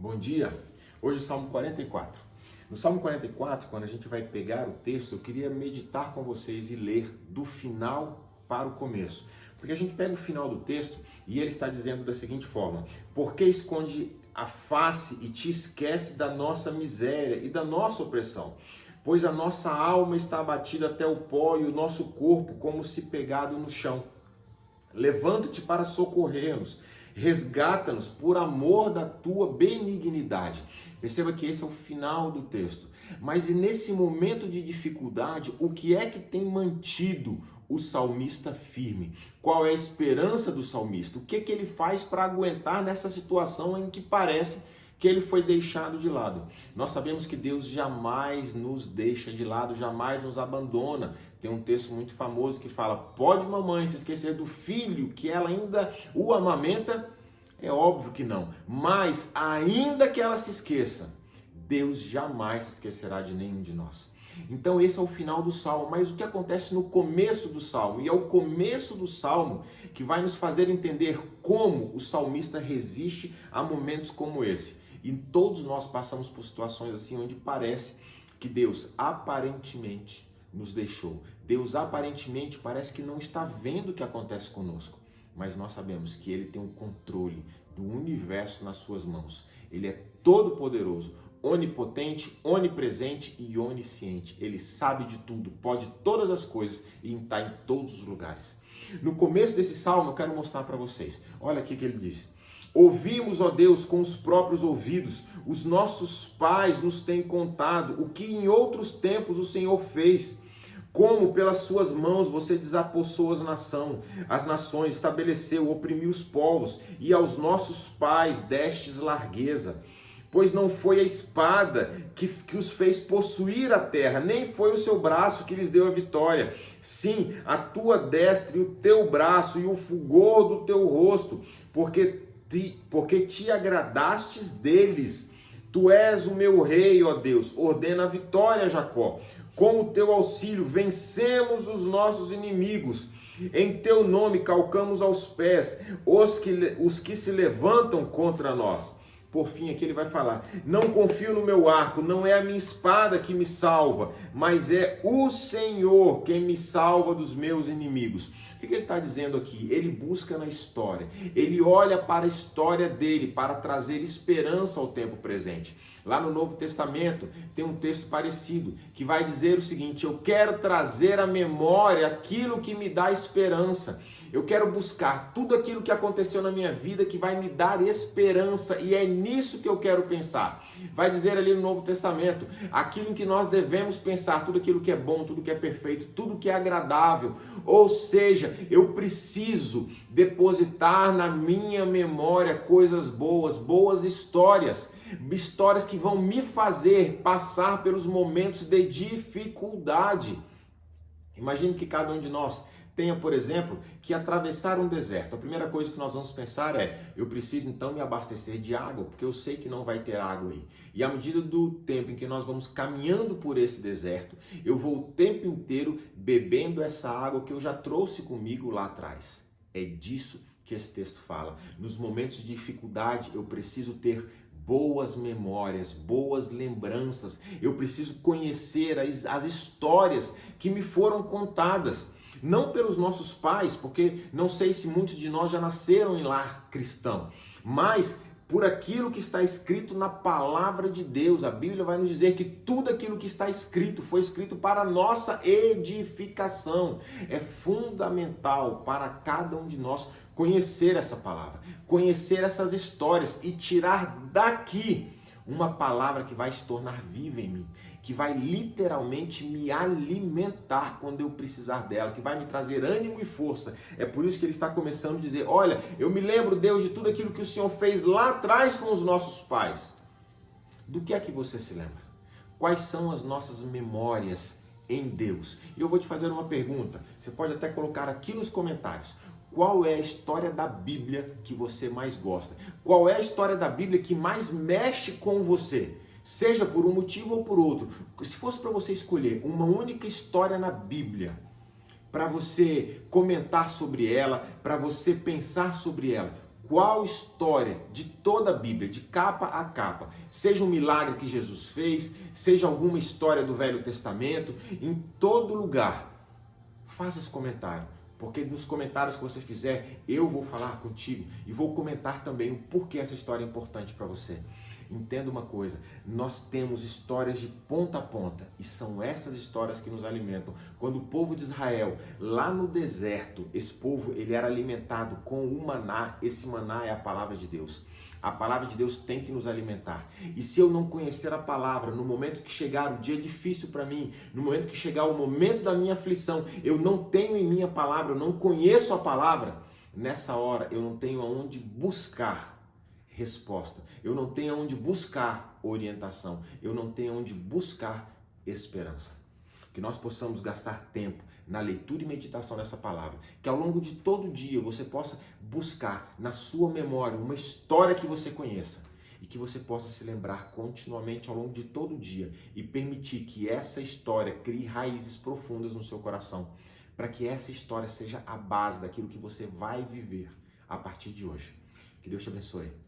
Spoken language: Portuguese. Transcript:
Bom dia. Hoje Salmo 44. No Salmo 44, quando a gente vai pegar o texto, eu queria meditar com vocês e ler do final para o começo. Porque a gente pega o final do texto e ele está dizendo da seguinte forma: por que esconde a face e te esquece da nossa miséria e da nossa opressão? Pois a nossa alma está abatida até o pó e o nosso corpo como se pegado no chão. Levanta-te para socorrer-nos, resgata-nos por amor da tua benignidade. Perceba que esse é o final do texto. Mas e nesse momento de dificuldade, o que é que tem mantido o salmista firme? Qual é a esperança do salmista? O que que ele faz para aguentar nessa situação em que parece que ele foi deixado de lado? Nós sabemos que Deus jamais nos deixa de lado, jamais nos abandona. Tem um texto muito famoso que fala: pode mamãe se esquecer do filho que ela ainda o amamenta? É óbvio que não, mas ainda que ela se esqueça, Deus jamais se esquecerá de nenhum de nós. Então esse é o final do Salmo, mas o que acontece no começo do Salmo? E é o começo do Salmo que vai nos fazer entender como o salmista resiste a momentos como esse. E todos nós passamos por situações assim, onde parece que Deus aparentemente nos deixou. Deus aparentemente parece que não está vendo o que acontece conosco. Mas nós sabemos que Ele tem o controle do universo nas suas mãos. Ele é todo-poderoso, onipotente, onipresente e onisciente. Ele sabe de tudo, pode todas as coisas e está em todos os lugares. No começo desse salmo eu quero mostrar para vocês. Olha aqui que ele diz: ouvimos, ó Deus, com os próprios ouvidos, os nossos pais nos têm contado o que em outros tempos o Senhor fez. Como pelas suas mãos você desapossou as nações, estabeleceu, oprimiu os povos, e aos nossos pais destes largueza. Pois não foi a espada que os fez possuir a terra, nem foi o seu braço que lhes deu a vitória. Sim, a tua destra e o teu braço e o fulgor do teu rosto, porque te agradastes deles. Tu és o meu rei, ó Deus, ordena a vitória a Jacó. Com o teu auxílio vencemos os nossos inimigos. Em teu nome calcamos aos pés os que se levantam contra nós. Por fim, aqui ele vai falar: não confio no meu arco, não é a minha espada que me salva, mas é o Senhor quem me salva dos meus inimigos. O que ele está dizendo aqui? Ele busca na história, ele olha para a história dele para trazer esperança ao tempo presente. Lá no Novo Testamento tem um texto parecido que vai dizer o seguinte: eu quero trazer à memória aquilo que me dá esperança. Eu quero buscar tudo aquilo que aconteceu na minha vida que vai me dar esperança, e é nisso que eu quero pensar. Vai dizer ali no Novo Testamento aquilo em que nós devemos pensar, tudo aquilo que é bom, tudo que é perfeito, tudo que é agradável. Ou seja, eu preciso depositar na minha memória coisas boas, boas histórias que vão me fazer passar pelos momentos de dificuldade. Imagine que cada um de nós tenha, por exemplo, que atravessar um deserto. A primeira coisa que nós vamos pensar é: eu preciso então me abastecer de água, porque eu sei que não vai ter água aí. E à medida do tempo em que nós vamos caminhando por esse deserto, eu vou o tempo inteiro bebendo essa água que eu já trouxe comigo lá atrás. É disso que esse texto fala. Nos momentos de dificuldade, eu preciso ter boas memórias, boas lembranças. Eu preciso conhecer as histórias que me foram contadas. Não pelos nossos pais, porque não sei se muitos de nós já nasceram em lar cristão, mas por aquilo que está escrito na palavra de Deus. A Bíblia vai nos dizer que tudo aquilo que está escrito foi escrito para a nossa edificação. É fundamental para cada um de nós conhecer essa palavra, conhecer essas histórias e tirar daqui uma palavra que vai se tornar viva em mim, que vai literalmente me alimentar quando eu precisar dela, que vai me trazer ânimo e força. É por isso que ele está começando a dizer: olha, eu me lembro, Deus, de tudo aquilo que o Senhor fez lá atrás com os nossos pais. Do que é que você se lembra? Quais são as nossas memórias em Deus? E eu vou te fazer uma pergunta, você pode até colocar aqui nos comentários: qual é a história da Bíblia que você mais gosta? Qual é a história da Bíblia que mais mexe com você? Seja por um motivo ou por outro. Se fosse para você escolher uma única história na Bíblia, para você comentar sobre ela, para você pensar sobre ela, qual história de toda a Bíblia, de capa a capa, seja um milagre que Jesus fez, seja alguma história do Velho Testamento, em todo lugar, faça esse comentário. Porque nos comentários que você fizer, eu vou falar contigo e vou comentar também o porquê essa história é importante para você. Entenda uma coisa, nós temos histórias de ponta a ponta e são essas histórias que nos alimentam. Quando o povo de Israel, lá no deserto, esse povo ele era alimentado com o maná, esse maná é a palavra de Deus. A palavra de Deus tem que nos alimentar. E se eu não conhecer a palavra, no momento que chegar o dia difícil para mim, no momento que chegar o momento da minha aflição, eu não tenho em mim a palavra, eu não conheço a palavra, nessa hora eu não tenho aonde buscar resposta, eu não tenho aonde buscar orientação, eu não tenho aonde buscar esperança. Que nós possamos gastar tempo na leitura e meditação dessa palavra, que ao longo de todo dia você possa buscar na sua memória uma história que você conheça e que você possa se lembrar continuamente ao longo de todo o dia e permitir que essa história crie raízes profundas no seu coração, para que essa história seja a base daquilo que você vai viver a partir de hoje. Que Deus te abençoe.